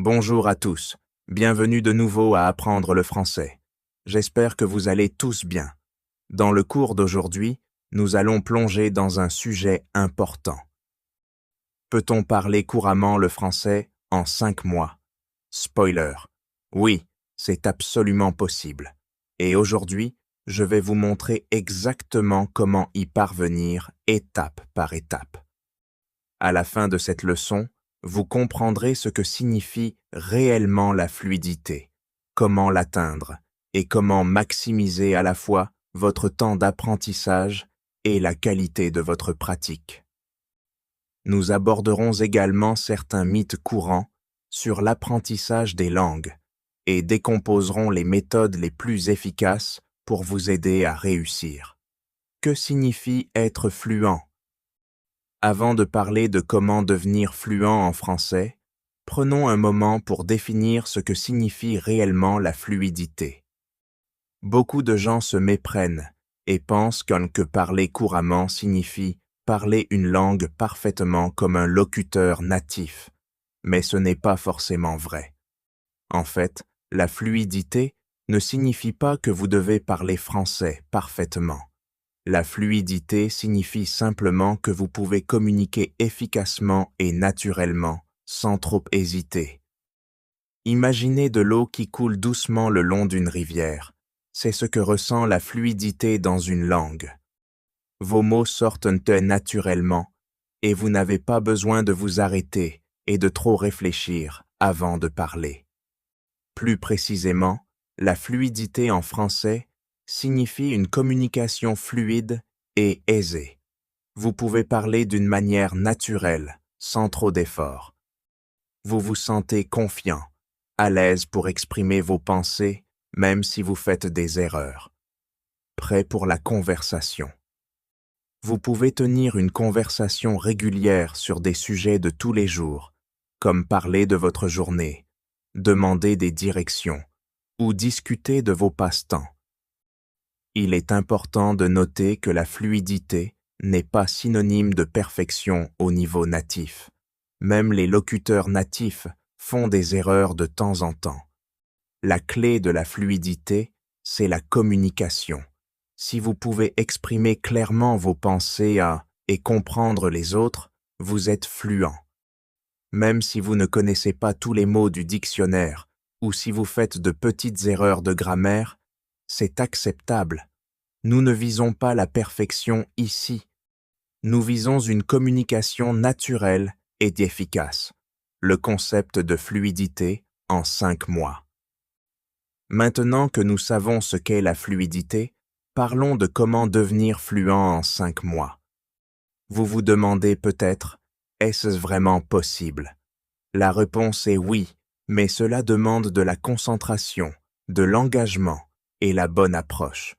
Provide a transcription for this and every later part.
Bonjour à tous, bienvenue de nouveau à apprendre le français. J'espère que vous allez tous bien. Dans le cours d'aujourd'hui, nous allons plonger dans un sujet important. Peut-on parler couramment le français en 5 mois? Spoiler. Oui, c'est absolument possible. Et aujourd'hui, je vais vous montrer exactement comment y parvenir étape par étape. À la fin de cette leçon, vous comprendrez ce que signifie réellement la fluidité, comment l'atteindre et comment maximiser à la fois votre temps d'apprentissage et la qualité de votre pratique. Nous aborderons également certains mythes courants sur l'apprentissage des langues et décomposerons les méthodes les plus efficaces pour vous aider à réussir. Que signifie être fluent? Avant de parler de comment devenir fluent en français, prenons un moment pour définir ce que signifie réellement la fluidité. Beaucoup de gens se méprennent et pensent que parler couramment signifie parler une langue parfaitement comme un locuteur natif, mais ce n'est pas forcément vrai. En fait, la fluidité ne signifie pas que vous devez parler français parfaitement. La fluidité signifie simplement que vous pouvez communiquer efficacement et naturellement, sans trop hésiter. Imaginez de l'eau qui coule doucement le long d'une rivière. C'est ce que ressent la fluidité dans une langue. Vos mots sortent naturellement, et vous n'avez pas besoin de vous arrêter et de trop réfléchir avant de parler. Plus précisément, la fluidité en français signifie une communication fluide et aisée. Vous pouvez parler d'une manière naturelle, sans trop d'efforts. Vous vous sentez confiant, à l'aise pour exprimer vos pensées, même si vous faites des erreurs. Prêt pour la conversation. Vous pouvez tenir une conversation régulière sur des sujets de tous les jours, comme parler de votre journée, demander des directions ou discuter de vos passe-temps. Il est important de noter que la fluidité n'est pas synonyme de perfection au niveau natif. Même les locuteurs natifs font des erreurs de temps en temps. La clé de la fluidité, c'est la communication. Si vous pouvez exprimer clairement vos pensées et comprendre les autres, vous êtes fluent. Même si vous ne connaissez pas tous les mots du dictionnaire ou si vous faites de petites erreurs de grammaire, c'est acceptable. Nous ne visons pas la perfection ici. Nous visons une communication naturelle et efficace. Le concept de fluidité en 5 mois. Maintenant que nous savons ce qu'est la fluidité, parlons de comment devenir fluent en 5 mois. Vous vous demandez peut-être, est-ce vraiment possible? La réponse est oui, mais cela demande de la concentration, de l'engagement et la bonne approche.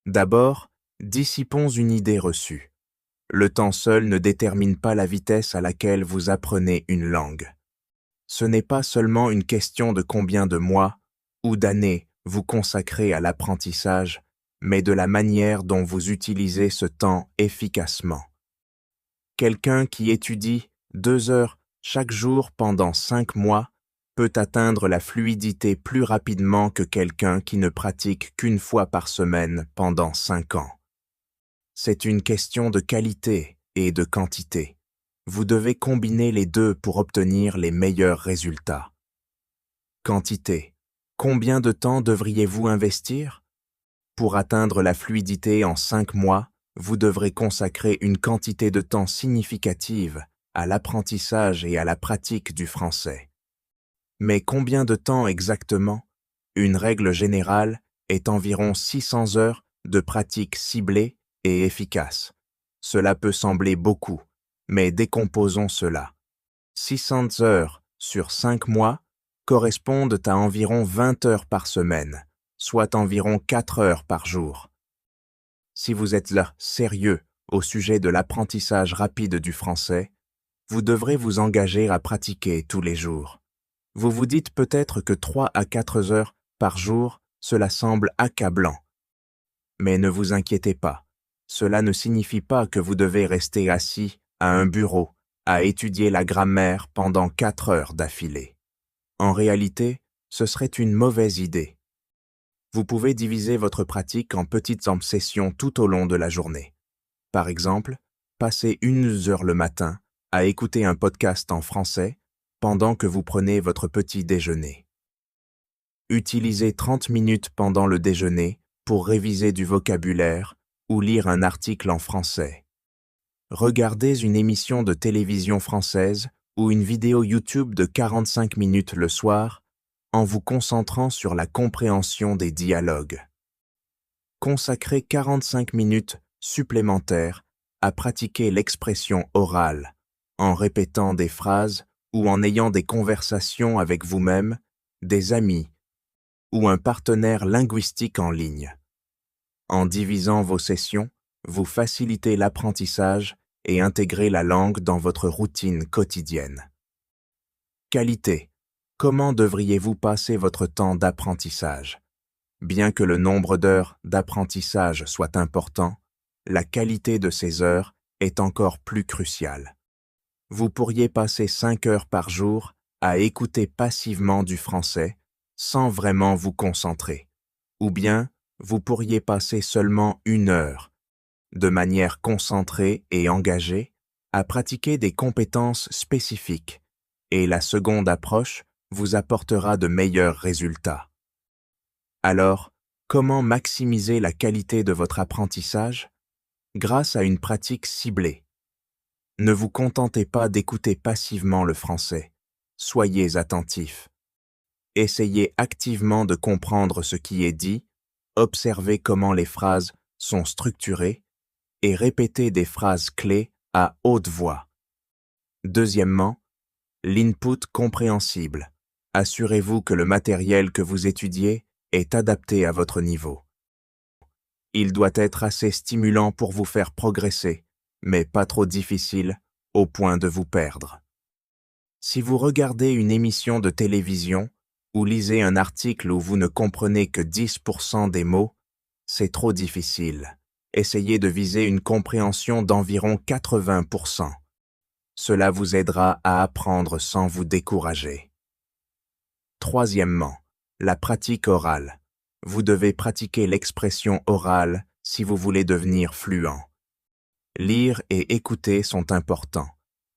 D'abord, dissipons une idée reçue. Le temps seul ne détermine pas la vitesse à laquelle vous apprenez une langue. Ce n'est pas seulement une question de combien de mois ou d'années vous consacrez à l'apprentissage, mais de la manière dont vous utilisez ce temps efficacement. Quelqu'un qui étudie 2 heures chaque jour pendant 5 mois peut atteindre la fluidité plus rapidement que quelqu'un qui ne pratique qu'une fois par semaine pendant 5 ans. C'est une question de qualité et de quantité. Vous devez combiner les deux pour obtenir les meilleurs résultats. Quantité. Combien de temps devriez-vous investir? Pour atteindre la fluidité en 5 mois, vous devrez consacrer une quantité de temps significative à l'apprentissage et à la pratique du français. Mais combien de temps exactement? Une règle générale est environ 600 heures de pratique ciblée et efficace. Cela peut sembler beaucoup, mais décomposons cela. 600 heures sur 5 mois correspondent à environ 20 heures par semaine, soit environ 4 heures par jour. Si vous êtes là sérieux au sujet de l'apprentissage rapide du français, vous devrez vous engager à pratiquer tous les jours. Vous vous dites peut-être que 3 à 4 heures par jour, cela semble accablant. Mais ne vous inquiétez pas, cela ne signifie pas que vous devez rester assis à un bureau à étudier la grammaire pendant 4 heures d'affilée. En réalité, ce serait une mauvaise idée. Vous pouvez diviser votre pratique en petites sessions tout au long de la journée. Par exemple, passez 1 heure le matin à écouter un podcast en français pendant que vous prenez votre petit déjeuner. Utilisez 30 minutes pendant le déjeuner pour réviser du vocabulaire ou lire un article en français. Regardez une émission de télévision française ou une vidéo YouTube de 45 minutes le soir en vous concentrant sur la compréhension des dialogues. Consacrez 45 minutes supplémentaires à pratiquer l'expression orale, en répétant des phrases ou en ayant des conversations avec vous-même, des amis ou un partenaire linguistique en ligne. En divisant vos sessions, vous facilitez l'apprentissage et intégrez la langue dans votre routine quotidienne. Qualité. Comment devriez-vous passer votre temps d'apprentissage? Bien que le nombre d'heures d'apprentissage soit important, la qualité de ces heures est encore plus cruciale. Vous pourriez passer 5 heures par jour à écouter passivement du français sans vraiment vous concentrer. Ou bien, vous pourriez passer seulement 1 heure, de manière concentrée et engagée, à pratiquer des compétences spécifiques, et la seconde approche vous apportera de meilleurs résultats. Alors, comment maximiser la qualité de votre apprentissage? Grâce à une pratique ciblée. Ne vous contentez pas d'écouter passivement le français. Soyez attentif. Essayez activement de comprendre ce qui est dit, observez comment les phrases sont structurées et répétez des phrases clés à haute voix. Deuxièmement, l'input compréhensible. Assurez-vous que le matériel que vous étudiez est adapté à votre niveau. Il doit être assez stimulant pour vous faire progresser, mais pas trop difficile au point de vous perdre. Si vous regardez une émission de télévision ou lisez un article où vous ne comprenez que 10% des mots, c'est trop difficile. Essayez de viser une compréhension d'environ 80%. Cela vous aidera à apprendre sans vous décourager. Troisièmement, la pratique orale. Vous devez pratiquer l'expression orale si vous voulez devenir fluent. Lire et écouter sont importants,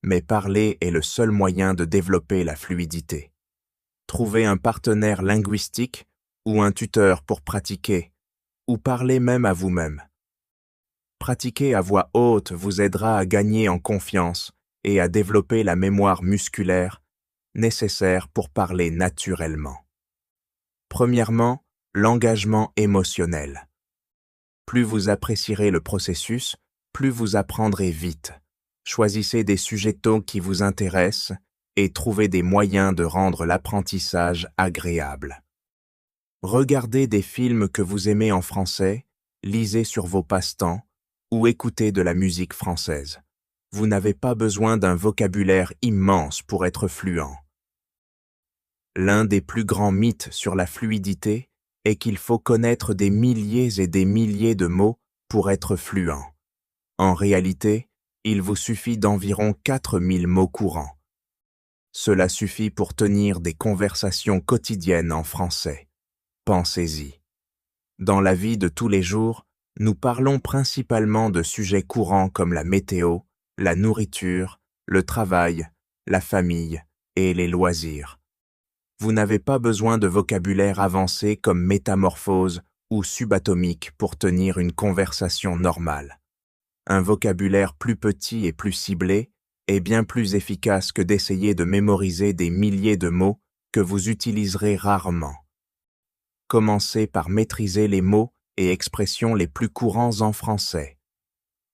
mais parler est le seul moyen de développer la fluidité. Trouvez un partenaire linguistique ou un tuteur pour pratiquer, ou parler même à vous-même. Pratiquer à voix haute vous aidera à gagner en confiance et à développer la mémoire musculaire nécessaire pour parler naturellement. Premièrement, l'engagement émotionnel. Plus vous apprécierez le processus, plus vous apprendrez vite. Choisissez des sujets qui vous intéressent et trouvez des moyens de rendre l'apprentissage agréable. Regardez des films que vous aimez en français, lisez sur vos passe-temps ou écoutez de la musique française. Vous n'avez pas besoin d'un vocabulaire immense pour être fluent. L'un des plus grands mythes sur la fluidité est qu'il faut connaître des milliers et des milliers de mots pour être fluent. En réalité, il vous suffit d'environ 4000 mots courants. Cela suffit pour tenir des conversations quotidiennes en français. Pensez-y. Dans la vie de tous les jours, nous parlons principalement de sujets courants comme la météo, la nourriture, le travail, la famille et les loisirs. Vous n'avez pas besoin de vocabulaire avancé comme métamorphose ou subatomique pour tenir une conversation normale. Un vocabulaire plus petit et plus ciblé est bien plus efficace que d'essayer de mémoriser des milliers de mots que vous utiliserez rarement. Commencez par maîtriser les mots et expressions les plus courants en français.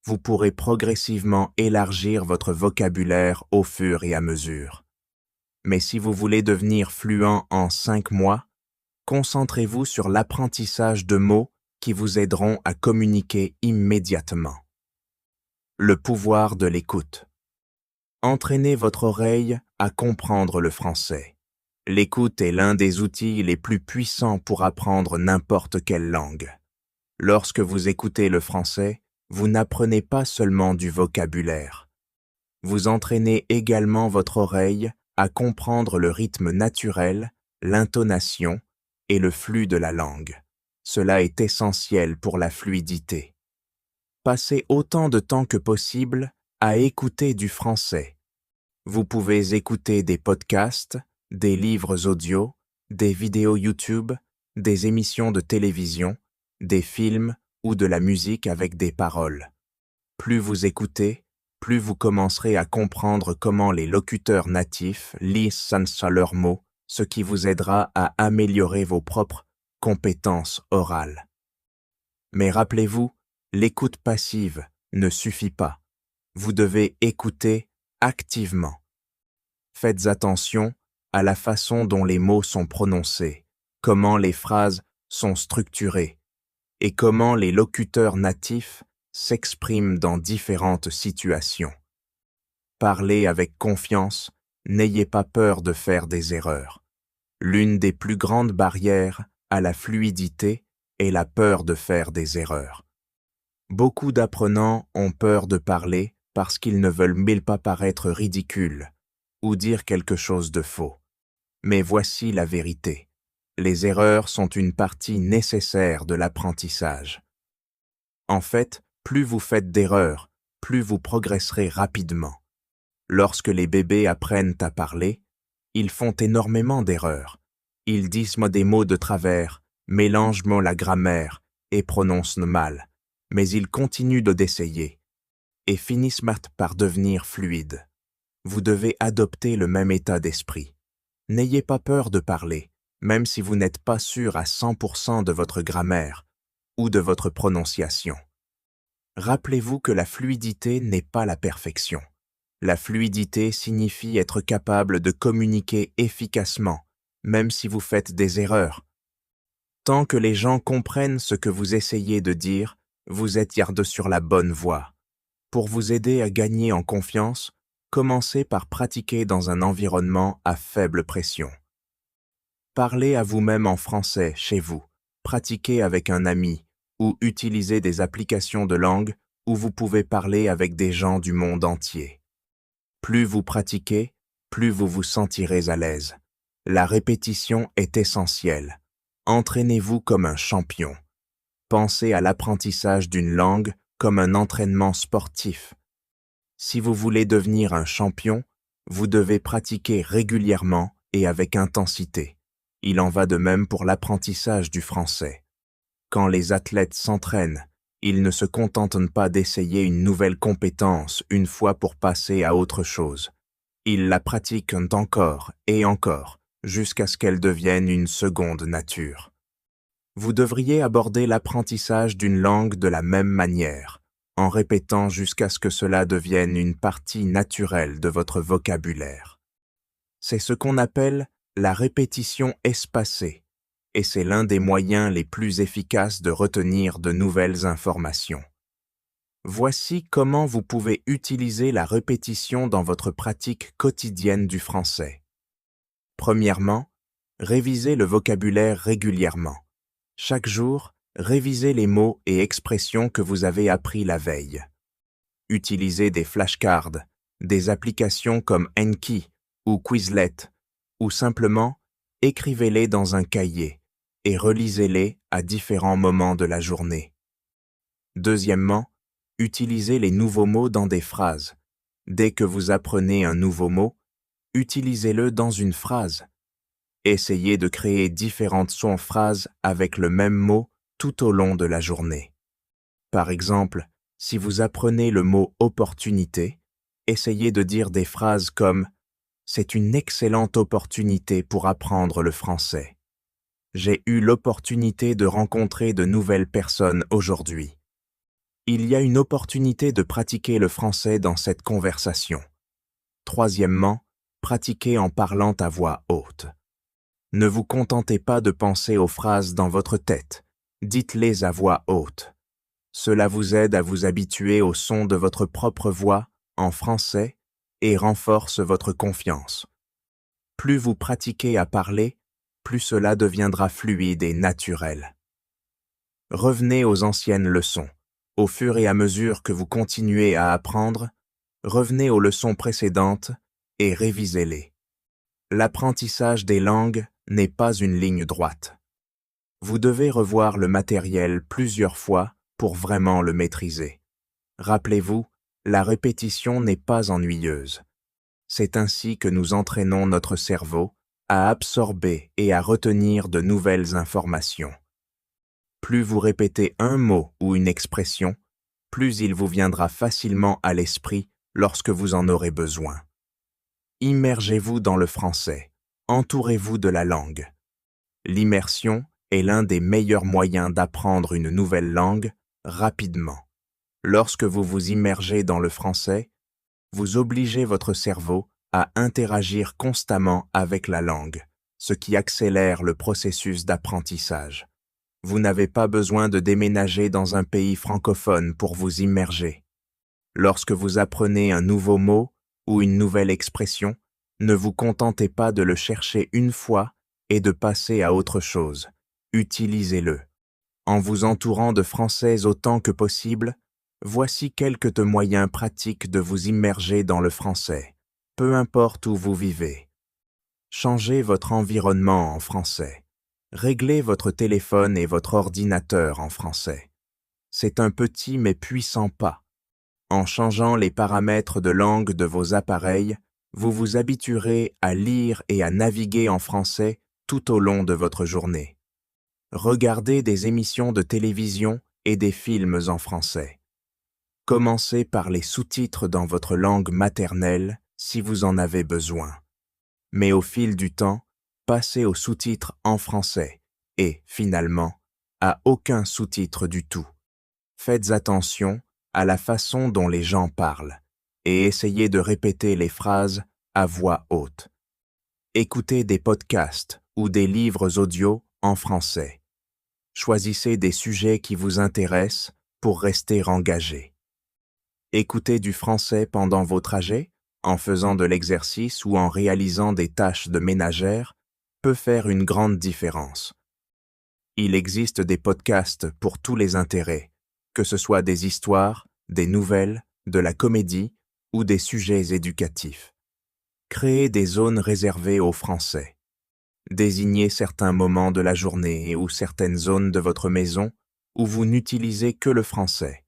Vous pourrez progressivement élargir votre vocabulaire au fur et à mesure. Mais si vous voulez devenir fluent en 5 mois, concentrez-vous sur l'apprentissage de mots qui vous aideront à communiquer immédiatement. Le pouvoir de l'écoute. Entraînez votre oreille à comprendre le français. L'écoute est l'un des outils les plus puissants pour apprendre n'importe quelle langue. Lorsque vous écoutez le français, vous n'apprenez pas seulement du vocabulaire. Vous entraînez également votre oreille à comprendre le rythme naturel, l'intonation et le flux de la langue. Cela est essentiel pour la fluidité. Passez autant de temps que possible à écouter du français. Vous pouvez écouter des podcasts, des livres audio, des vidéos YouTube, des émissions de télévision, des films ou de la musique avec des paroles. Plus vous écoutez, plus vous commencerez à comprendre comment les locuteurs natifs lisent sans leurs mots, ce qui vous aidera à améliorer vos propres compétences orales. Mais rappelez-vous, l'écoute passive ne suffit pas. Vous devez écouter activement. Faites attention à la façon dont les mots sont prononcés, comment les phrases sont structurées et comment les locuteurs natifs s'expriment dans différentes situations. Parlez avec confiance, n'ayez pas peur de faire des erreurs. L'une des plus grandes barrières à la fluidité est la peur de faire des erreurs. Beaucoup d'apprenants ont peur de parler parce qu'ils ne veulent pas paraître ridicules ou dire quelque chose de faux. Mais voici la vérité. Les erreurs sont une partie nécessaire de l'apprentissage. En fait, plus vous faites d'erreurs, plus vous progresserez rapidement. Lorsque les bébés apprennent à parler, ils font énormément d'erreurs. Ils disent des mots de travers, mélangent la grammaire et prononcent mal. Mais ils continuent d'essayer et finissent par devenir fluides. Vous devez adopter le même état d'esprit. N'ayez pas peur de parler, même si vous n'êtes pas sûr à 100% de votre grammaire ou de votre prononciation. Rappelez-vous que la fluidité n'est pas la perfection. La fluidité signifie être capable de communiquer efficacement, même si vous faites des erreurs. Tant que les gens comprennent ce que vous essayez de dire, vous êtes sur la bonne voie. Pour vous aider à gagner en confiance, commencez par pratiquer dans un environnement à faible pression. Parlez à vous-même en français chez vous, pratiquez avec un ami ou utilisez des applications de langue où vous pouvez parler avec des gens du monde entier. Plus vous pratiquez, plus vous vous sentirez à l'aise. La répétition est essentielle. Entraînez-vous comme un champion. Pensez à l'apprentissage d'une langue comme un entraînement sportif. Si vous voulez devenir un champion, vous devez pratiquer régulièrement et avec intensité. Il en va de même pour l'apprentissage du français. Quand les athlètes s'entraînent, ils ne se contentent pas d'essayer une nouvelle compétence une fois pour passer à autre chose. Ils la pratiquent encore et encore, jusqu'à ce qu'elle devienne une seconde nature. Vous devriez aborder l'apprentissage d'une langue de la même manière, en répétant jusqu'à ce que cela devienne une partie naturelle de votre vocabulaire. C'est ce qu'on appelle la répétition espacée, et c'est l'un des moyens les plus efficaces de retenir de nouvelles informations. Voici comment vous pouvez utiliser la répétition dans votre pratique quotidienne du français. Premièrement, révisez le vocabulaire régulièrement. Chaque jour, révisez les mots et expressions que vous avez appris la veille. Utilisez des flashcards, des applications comme Enki ou Quizlet, ou simplement écrivez-les dans un cahier et relisez-les à différents moments de la journée. Deuxièmement, utilisez les nouveaux mots dans des phrases. Dès que vous apprenez un nouveau mot, utilisez-le dans une phrase. Essayez de créer différentes phrases avec le même mot tout au long de la journée. Par exemple, si vous apprenez le mot « opportunité », essayez de dire des phrases comme « C'est une excellente opportunité pour apprendre le français. J'ai eu l'opportunité de rencontrer de nouvelles personnes aujourd'hui. Il y a une opportunité de pratiquer le français dans cette conversation. » Troisièmement, pratiquez en parlant à voix haute. Ne vous contentez pas de penser aux phrases dans votre tête. Dites-les à voix haute. Cela vous aide à vous habituer au son de votre propre voix en français et renforce votre confiance. Plus vous pratiquez à parler, plus cela deviendra fluide et naturel. Revenez aux anciennes leçons. Au fur et à mesure que vous continuez à apprendre, revenez aux leçons précédentes et révisez-les. L'apprentissage des langues n'est pas une ligne droite. Vous devez revoir le matériel plusieurs fois pour vraiment le maîtriser. Rappelez-vous, la répétition n'est pas ennuyeuse. C'est ainsi que nous entraînons notre cerveau à absorber et à retenir de nouvelles informations. Plus vous répétez un mot ou une expression, plus il vous viendra facilement à l'esprit lorsque vous en aurez besoin. Immergez-vous dans le français, entourez-vous de la langue. L'immersion est l'un des meilleurs moyens d'apprendre une nouvelle langue rapidement. Lorsque vous vous immergez dans le français, vous obligez votre cerveau à interagir constamment avec la langue, ce qui accélère le processus d'apprentissage. Vous n'avez pas besoin de déménager dans un pays francophone pour vous immerger. Lorsque vous apprenez un nouveau mot ou une nouvelle expression, ne vous contentez pas de le chercher une fois et de passer à autre chose. Utilisez-le. En vous entourant de français autant que possible, voici quelques moyens pratiques de vous immerger dans le français, peu importe où vous vivez. Changez votre environnement en français. Réglez votre téléphone et votre ordinateur en français. C'est un petit mais puissant pas. En changeant les paramètres de langue de vos appareils, vous vous habituerez à lire et à naviguer en français tout au long de votre journée. Regardez des émissions de télévision et des films en français. Commencez par les sous-titres dans votre langue maternelle si vous en avez besoin. Mais au fil du temps, passez aux sous-titres en français et, finalement, à aucun sous-titre du tout. Faites attention à la façon dont les gens parlent et essayez de répéter les phrases à voix haute. Écoutez des podcasts ou des livres audio en français. Choisissez des sujets qui vous intéressent pour rester engagé. Écoutez du français pendant vos trajets, en faisant de l'exercice ou en réalisant des tâches de ménagère, peut faire une grande différence. Il existe des podcasts pour tous les intérêts, que ce soit des histoires, des nouvelles, de la comédie ou des sujets éducatifs. Créez des zones réservées aux Français. Désignez certains moments de la journée ou certaines zones de votre maison où vous n'utilisez que le français.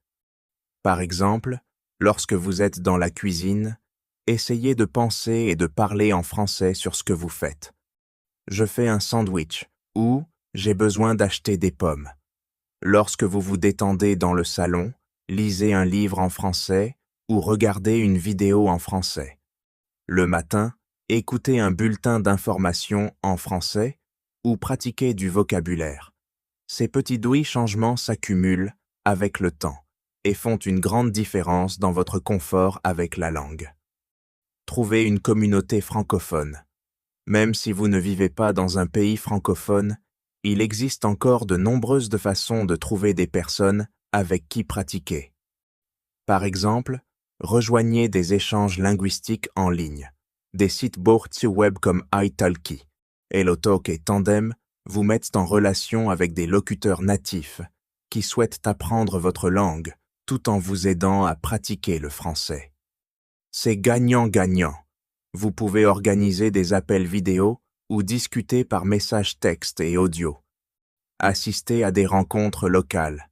Par exemple, lorsque vous êtes dans la cuisine, essayez de penser et de parler en français sur ce que vous faites. Je fais un sandwich ou j'ai besoin d'acheter des pommes. Lorsque vous vous détendez dans le salon, lisez un livre en français ou regardez une vidéo en français. Le matin, écoutez un bulletin d'information en français ou pratiquez du vocabulaire. Ces petits douilles changements s'accumulent avec le temps et font une grande différence dans votre confort avec la langue. Trouvez une communauté francophone. Même si vous ne vivez pas dans un pays francophone, il existe encore de nombreuses façons de trouver des personnes avec qui pratiquer. Par exemple, rejoignez des échanges linguistiques en ligne. Des sites boursiers web comme italki, HelloTalk et Tandem vous mettent en relation avec des locuteurs natifs qui souhaitent apprendre votre langue tout en vous aidant à pratiquer le français. C'est gagnant-gagnant. Vous pouvez organiser des appels vidéo ou discuter par message texte et audio. Assistez à des rencontres locales.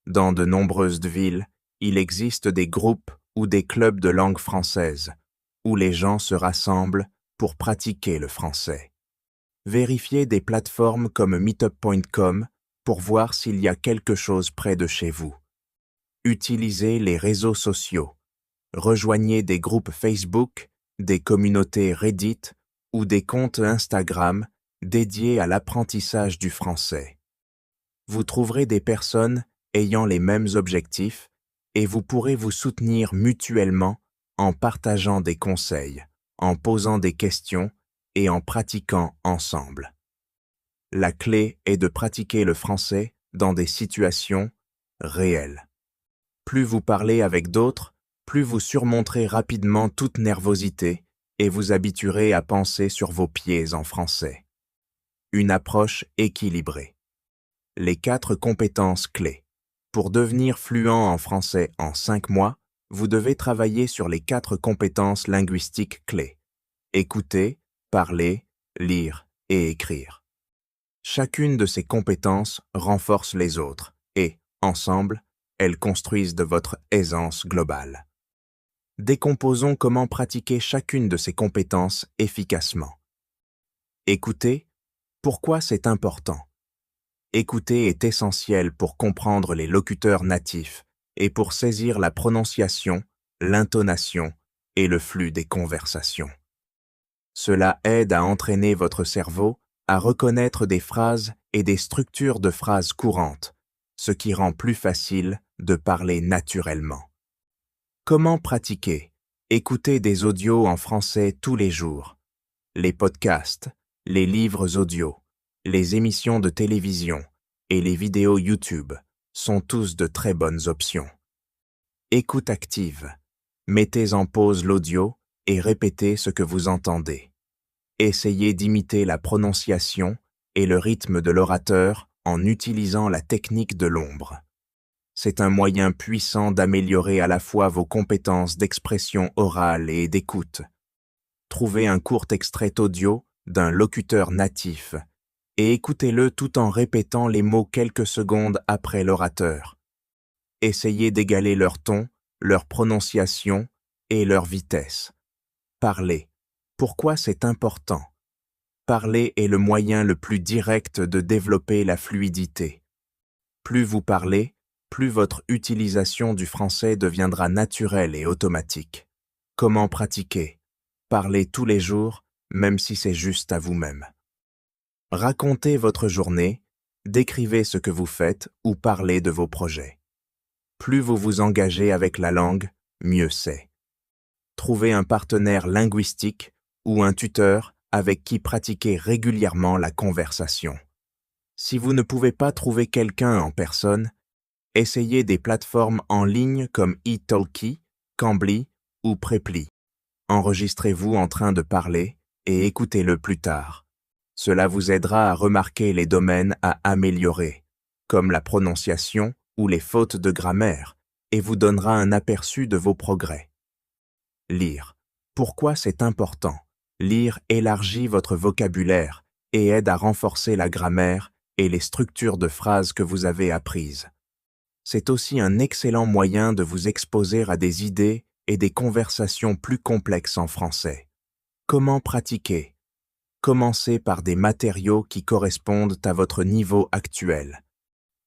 Dans de nombreuses villes, il existe des groupes ou des clubs de langue française où les gens se rassemblent pour pratiquer le français. Vérifiez des plateformes comme meetup.com pour voir s'il y a quelque chose près de chez vous. Utilisez les réseaux sociaux. Rejoignez des groupes Facebook, des communautés Reddit ou des comptes Instagram dédiés à l'apprentissage du français. Vous trouverez des personnes ayant les mêmes objectifs et vous pourrez vous soutenir mutuellement en partageant des conseils, en posant des questions et en pratiquant ensemble. La clé est de pratiquer le français dans des situations réelles. Plus vous parlez avec d'autres, plus vous surmonterez rapidement toute nervosité et vous habituerez à penser sur vos pieds en français. Une approche équilibrée. Les 4 compétences clés. Pour devenir fluent en français en 5 mois, vous devez travailler sur les 4 compétences linguistiques clés. Écouter, parler, lire et écrire. Chacune de ces compétences renforce les autres et, ensemble, elles construisent de votre aisance globale. Décomposons comment pratiquer chacune de ces compétences efficacement. Écouter, pourquoi c'est important? Écouter est essentiel pour comprendre les locuteurs natifs et pour saisir la prononciation, l'intonation et le flux des conversations. Cela aide à entraîner votre cerveau à reconnaître des phrases et des structures de phrases courantes, ce qui rend plus facile de parler naturellement. Comment pratiquer? Écoutez des audios en français tous les jours. Les podcasts, les livres audio, les émissions de télévision et les vidéos YouTube sont tous de très bonnes options. Écoute active. Mettez en pause l'audio et répétez ce que vous entendez. Essayez d'imiter la prononciation et le rythme de l'orateur en utilisant la technique de l'ombre. C'est un moyen puissant d'améliorer à la fois vos compétences d'expression orale et d'écoute. Trouvez un court extrait audio d'un locuteur natif et écoutez-le tout en répétant les mots quelques secondes après l'orateur. Essayez d'égaler leur ton, leur prononciation et leur vitesse. Parlez. Pourquoi c'est important? Parler est le moyen le plus direct de développer la fluidité. Plus vous parlez, plus votre utilisation du français deviendra naturelle et automatique. Comment pratiquer? Parlez tous les jours, même si c'est juste à vous-même. Racontez votre journée, décrivez ce que vous faites ou parlez de vos projets. Plus vous vous engagez avec la langue, mieux c'est. Trouvez un partenaire linguistique ou un tuteur avec qui pratiquer régulièrement la conversation. Si vous ne pouvez pas trouver quelqu'un en personne, essayez des plateformes en ligne comme italki, Cambly ou Preply. Enregistrez-vous en train de parler et écoutez-le plus tard. Cela vous aidera à remarquer les domaines à améliorer, comme la prononciation ou les fautes de grammaire, et vous donnera un aperçu de vos progrès. Lire. Pourquoi c'est important? Lire élargit votre vocabulaire et aide à renforcer la grammaire et les structures de phrases que vous avez apprises. C'est aussi un excellent moyen de vous exposer à des idées et des conversations plus complexes en français. Comment pratiquer? Commencez par des matériaux qui correspondent à votre niveau actuel.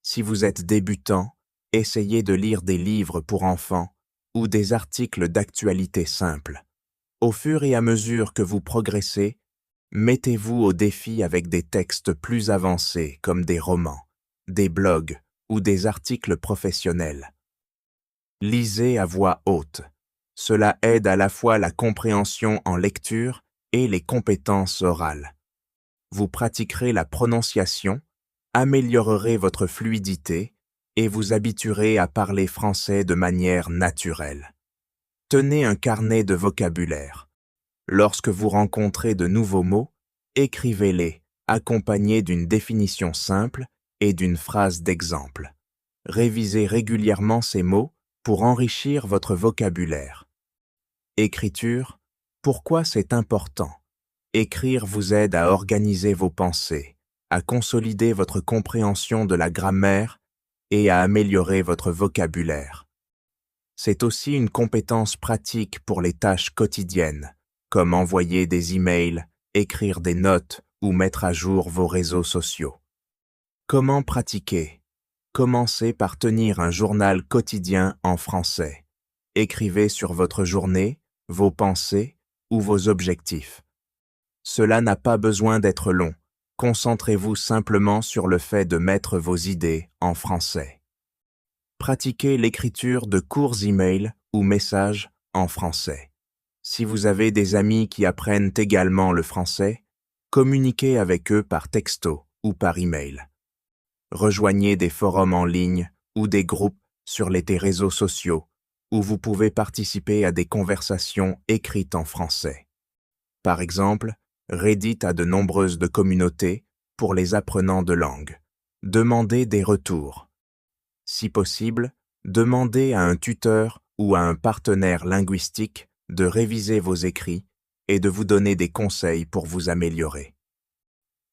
Si vous êtes débutant, essayez de lire des livres pour enfants ou des articles d'actualité simples. Au fur et à mesure que vous progressez, mettez-vous au défi avec des textes plus avancés comme des romans, des blogs ou des articles professionnels. Lisez à voix haute. Cela aide à la fois la compréhension en lecture et les compétences orales. Vous pratiquerez la prononciation, améliorerez votre fluidité et vous habituerez à parler français de manière naturelle. Tenez un carnet de vocabulaire. Lorsque vous rencontrez de nouveaux mots, écrivez-les, accompagnés d'une définition simple et d'une phrase d'exemple. Révisez régulièrement ces mots pour enrichir votre vocabulaire. Écriture, pourquoi c'est important? Écrire vous aide à organiser vos pensées, à consolider votre compréhension de la grammaire et à améliorer votre vocabulaire. C'est aussi une compétence pratique pour les tâches quotidiennes, comme envoyer des emails, écrire des notes ou mettre à jour vos réseaux sociaux. Comment pratiquer? Commencez par tenir un journal quotidien en français. Écrivez sur votre journée, vos pensées ou vos objectifs. Cela n'a pas besoin d'être long. Concentrez-vous simplement sur le fait de mettre vos idées en français. Pratiquez l'écriture de courts emails ou messages en français. Si vous avez des amis qui apprennent également le français, communiquez avec eux par texto ou par email. Rejoignez des forums en ligne ou des groupes sur les réseaux sociaux où vous pouvez participer à des conversations écrites en français. Par exemple, Reddit a de nombreuses communautés pour les apprenants de langue. Demandez des retours. Si possible, demandez à un tuteur ou à un partenaire linguistique de réviser vos écrits et de vous donner des conseils pour vous améliorer.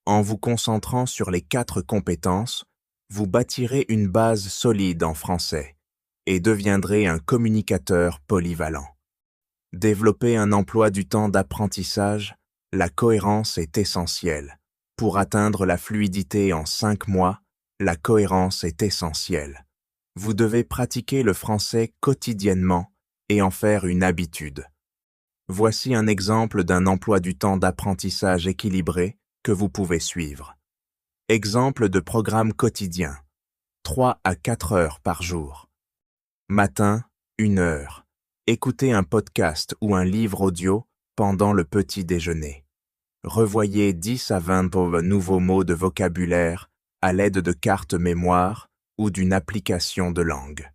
En vous concentrant sur les 4 compétences, vous bâtirez une base solide en français et deviendrez un communicateur polyvalent. Développer un emploi du temps d'apprentissage, la cohérence est essentielle. Pour atteindre la fluidité en 5 mois, la cohérence est essentielle. Vous devez pratiquer le français quotidiennement et en faire une habitude. Voici un exemple d'un emploi du temps d'apprentissage équilibré que vous pouvez suivre. Exemple de programme quotidien. 3 à 4 heures par jour. Matin, 1 heure. Écoutez un podcast ou un livre audio pendant le petit déjeuner. Revoyez 10 à 20 nouveaux mots de vocabulaire à l'aide de cartes mémoire ou d'une application de langue.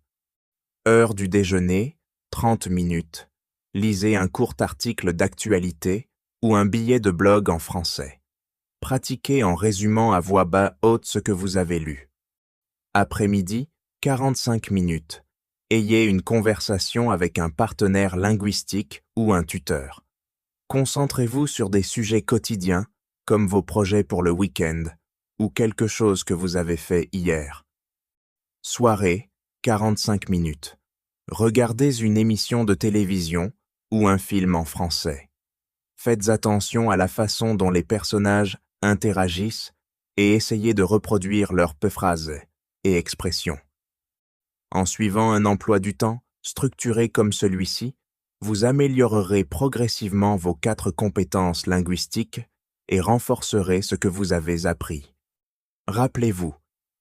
Heure du déjeuner, 30 minutes. Lisez un court article d'actualité ou un billet de blog en français. Pratiquez en résumant à voix haute ce que vous avez lu. Après-midi, 45 minutes. Ayez une conversation avec un partenaire linguistique ou un tuteur. Concentrez-vous sur des sujets quotidiens, comme vos projets pour le week-end ou quelque chose que vous avez fait hier. Soirée, 45 minutes. Regardez une émission de télévision ou un film en français. Faites attention à la façon dont les personnages interagissent et essayez de reproduire leurs phrases et expressions. En suivant un emploi du temps structuré comme celui-ci, vous améliorerez progressivement vos 4 compétences linguistiques et renforcerez ce que vous avez appris. Rappelez-vous,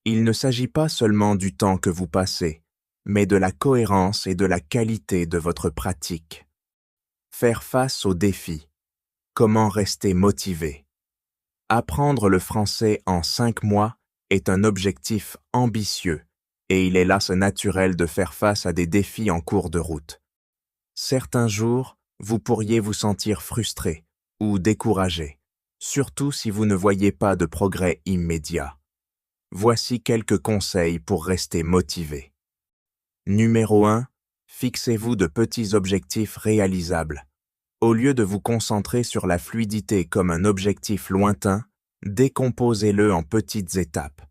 il ne s'agit pas seulement du temps que vous passez, mais de la cohérence et de la qualité de votre pratique. Faire face aux défis. Comment rester motivé? Apprendre le français en 5 mois est un objectif ambitieux et il est là naturel de faire face à des défis en cours de route. Certains jours, vous pourriez vous sentir frustré ou découragé, surtout si vous ne voyez pas de progrès immédiat. Voici quelques conseils pour rester motivé. Numéro 1. Fixez-vous de petits objectifs réalisables. Au lieu de vous concentrer sur la fluidité comme un objectif lointain, décomposez-le en petites étapes.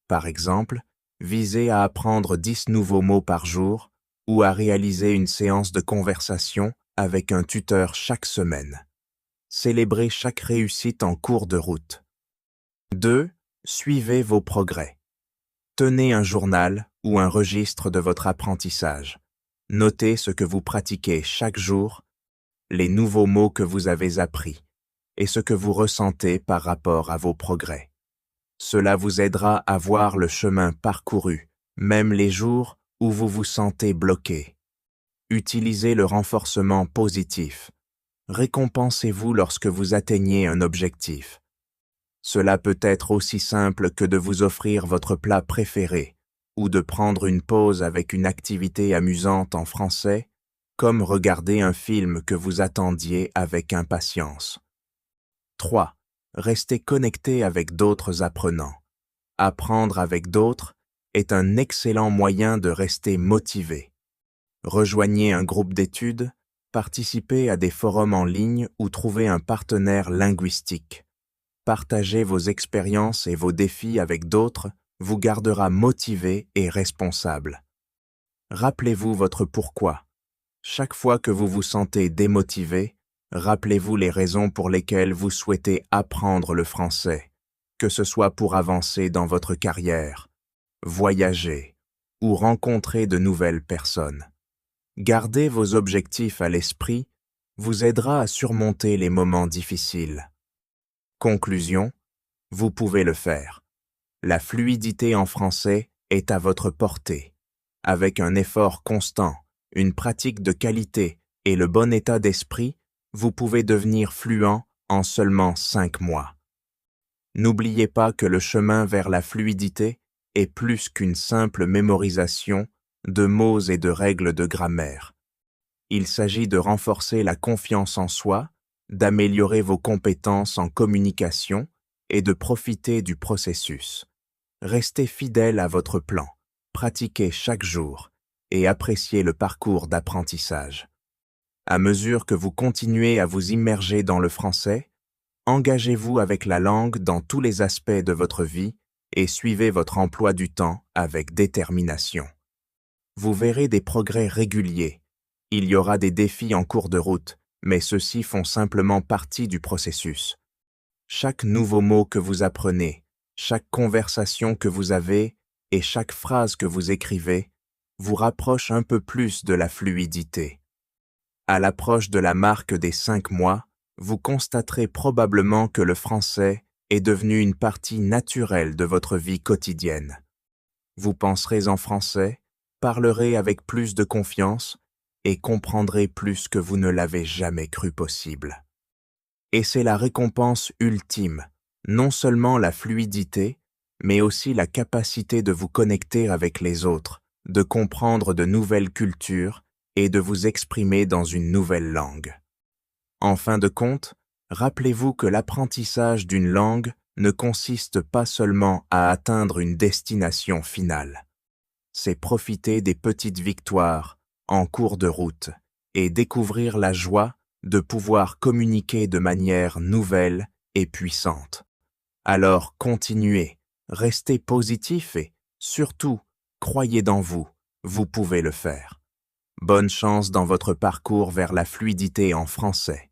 Par exemple, visez à apprendre 10 nouveaux mots par jour ou à réaliser une séance de conversation avec un tuteur chaque semaine. Célébrez chaque réussite en cours de route. 2. Suivez vos progrès. Tenez un journal ou un registre de votre apprentissage. Notez ce que vous pratiquez chaque jour, les nouveaux mots que vous avez appris et ce que vous ressentez par rapport à vos progrès. Cela vous aidera à voir le chemin parcouru, même les jours où vous vous sentez bloqué. Utilisez le renforcement positif. Récompensez-vous lorsque vous atteignez un objectif. Cela peut être aussi simple que de vous offrir votre plat préféré ou de prendre une pause avec une activité amusante en français, comme regarder un film que vous attendiez avec impatience. 3. Restez connecté avec d'autres apprenants. Apprendre avec d'autres est un excellent moyen de rester motivé. Rejoignez un groupe d'études, participez à des forums en ligne ou trouvez un partenaire linguistique. Partager vos expériences et vos défis avec d'autres vous gardera motivé et responsable. Rappelez-vous votre pourquoi. Chaque fois que vous vous sentez démotivé, rappelez-vous les raisons pour lesquelles vous souhaitez apprendre le français, que ce soit pour avancer dans votre carrière, voyager ou rencontrer de nouvelles personnes. Garder vos objectifs à l'esprit vous aidera à surmonter les moments difficiles. Conclusion, vous pouvez le faire. La fluidité en français est à votre portée. Avec un effort constant, une pratique de qualité et le bon état d'esprit, vous pouvez devenir fluent en seulement 5 mois. N'oubliez pas que le chemin vers la fluidité est plus qu'une simple mémorisation de mots et de règles de grammaire. Il s'agit de renforcer la confiance en soi, d'améliorer vos compétences en communication et de profiter du processus. Restez fidèle à votre plan, pratiquez chaque jour et appréciez le parcours d'apprentissage. À mesure que vous continuez à vous immerger dans le français, engagez-vous avec la langue dans tous les aspects de votre vie et suivez votre emploi du temps avec détermination. Vous verrez des progrès réguliers. Il y aura des défis en cours de route, mais ceux-ci font simplement partie du processus. Chaque nouveau mot que vous apprenez, chaque conversation que vous avez et chaque phrase que vous écrivez vous rapproche un peu plus de la fluidité. À l'approche de la marque des 5 mois, vous constaterez probablement que le français est devenu une partie naturelle de votre vie quotidienne. Vous penserez en français, parlerez avec plus de confiance et comprendrez plus que vous ne l'avez jamais cru possible. Et c'est la récompense ultime, non seulement la fluidité, mais aussi la capacité de vous connecter avec les autres, de comprendre de nouvelles cultures et de vous exprimer dans une nouvelle langue. En fin de compte, rappelez-vous que l'apprentissage d'une langue ne consiste pas seulement à atteindre une destination finale. C'est profiter des petites victoires en cours de route et découvrir la joie de pouvoir communiquer de manière nouvelle et puissante. Alors continuez, restez positif et, surtout, croyez dans vous, vous pouvez le faire. Bonne chance dans votre parcours vers la fluidité en français.